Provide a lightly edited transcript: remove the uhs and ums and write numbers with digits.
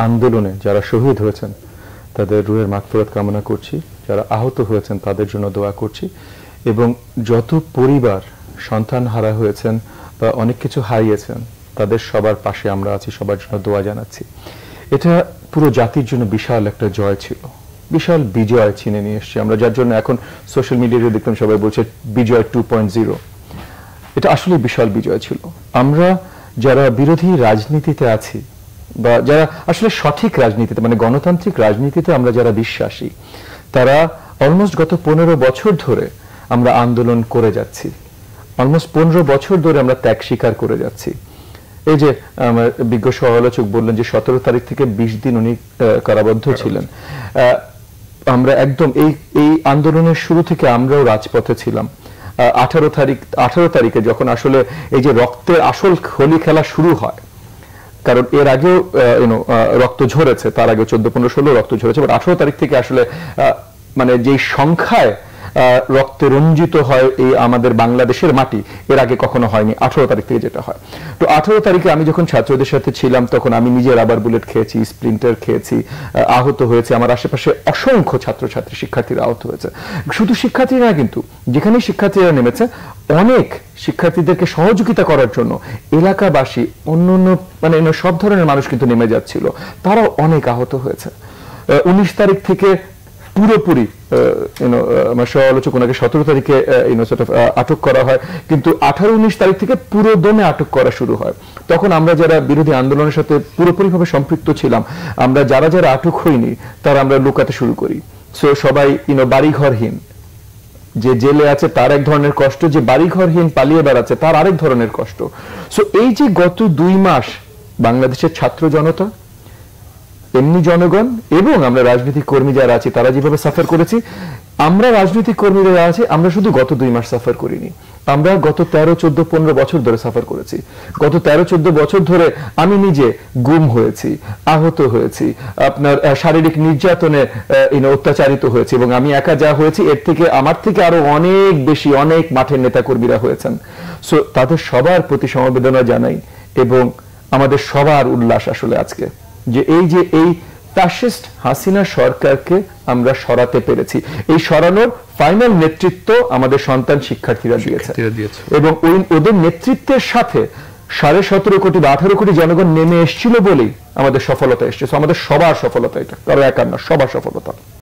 আন্দোলনে যারা শহীদ হয়েছেন তাদের রুহের মাগফিরাত কামনা করছি, যারা আহত হয়েছেন তাদের জন্য দোয়া করছি, এবং যত পরিবার সন্তান হারা হয়েছেন বা অনেক কিছু হারিয়েছেন তাদের সবার পাশে আমরা আছি, সবার জন্য দোয়া জানাচ্ছি। এটা পুরো জাতির জন্য বিশাল একটা জয় ছিল, বিশাল বিজয় ছিনে নিয়ে এসেছি আমরা, যার জন্য এখন সোশ্যাল মিডিয়ায় দেখলাম সবাই বলছে বিজয় 2.0। এটা আসলে বিশাল বিজয় ছিল। আমরা যারা বিরোধী রাজনীতিতে আছি বা যারা আসলে সঠিক রাজনীতিতে মানে গণতান্ত্রিক রাজনীতিতে আমরা যারা বিশ্বাসী, তারা অলমোস্ট গত 15 বছর ধরে আমরা আন্দোলন করে যাচ্ছি, অলমোস্ট 15 বছর ধরে আমরা ত্যাগ স্বীকার করে যাচ্ছি। এই যে আমার বিজ্ঞ সমালোচক বললেন যে 17 তারিখ থেকে 20 দিন উনি কারাবদ্ধ ছিলেন। আমরা একদম এই আন্দোলনের শুরু থেকে আমরাও রাজপথে ছিলাম। 18 তারিখে যখন আসলে এই যে রক্তের আসল হোলি খেলা শুরু হয়, কারণ এর আগেও রক্ত ঝরেছে, তার আগে 14, 15, 16 রক্ত ঝরেছে, বাট 18 তারিখ থেকে আসলে মানে যে সংখ্যায় রক্তে রঞ্জিত হয় এই আমাদের বাংলাদেশের মাটি, এর আগে কখনো হয়নি। 18 তারিখ থেকে যেটা হয়, তো 18 তারিখে আমি যখন ছাত্রদের সাথে ছিলাম তখন আমি নিজে রাবার বুলেট খেয়েছি, স্প্লিন্টার খেয়েছি, আহত হয়েছে, আমার আশেপাশে অসংখ্য ছাত্রছাত্রী শিক্ষার্থীরা আহত হয়েছে। শুধু শিক্ষার্থীরা না, কিন্তু যেখানে শিক্ষার্থীরা নেমেছে অনেক শিক্ষার্থীদেরকে সহযোগিতা করার জন্য এলাকাবাসী অন্য মানে সব ধরনের মানুষ কিন্তু নেমে যাচ্ছিল, তারাও অনেক আহত হয়েছে। 19 তারিখ থেকে পুরোপুরি আমার সমালোচক ওনাকে 17 তারিখে আটক করা হয়, কিন্তু 18-19 তারিখ থেকে পুরো দমে আটক করা শুরু হয়। তখন আমরা যারা বিরোধী আন্দোলনের সাথে পুরোপুরিভাবে সম্পৃক্ত ছিলাম, আমরা যারা আটক হইনি তারা আমরা লুকাতে শুরু করি। সো সবাই বাড়িঘরহীন, যে জেলে আছে তার এক ধরনের কষ্ট, যে বাড়িঘরহীন পালিয়ে বেড়াচ্ছে তার আরেক ধরনের কষ্ট। সো এই যে গত 2 মাস বাংলাদেশের ছাত্র জনতা, এমনি জনগণ এবং আমরা রাজনৈতিক কর্মী যারা আছি তারা যেভাবে সাফার করেছি, আমরা রাজনৈতিক কর্মী যারা আছে আমরা শুধু গত 2 মাস সাফার করিনি, আমরা গত 13, 14, 15 বছর ধরে সাফার করেছি। গত 13, 14 বছর ধরে আমি নিজে গুম হয়েছি, আহত হয়েছি, আপনার শারীরিক নির্যাতনে অত্যাচারিত হয়েছি, এবং আমি একা যা হয়েছি এর থেকে আমার থেকে আরো অনেক বেশি অনেক মাঠের নেতা কর্মীরা হয়েছেন। সো তাদের সবার প্রতি সমবেদনা জানাই, এবং আমাদের সবার উল্লাস আসলে আজকে যে এই ফ্যাসিস্ট হাসিনা সরকারকে আমরা সরাতে পেরেছি। এই সরানোর ফাইনাল নেতৃত্ব আমাদের সন্তান শিক্ষার্থীরা দিয়েছে, এবং ওদের নেতৃত্বের সাথে 17.5 কোটি বা 18 কোটি জনগণ নেমে এসেছিল বলেই আমাদের সফলতা এসেছে। আমাদের সবার সফলতা, এটা কারো একার না, সবার সফলতা।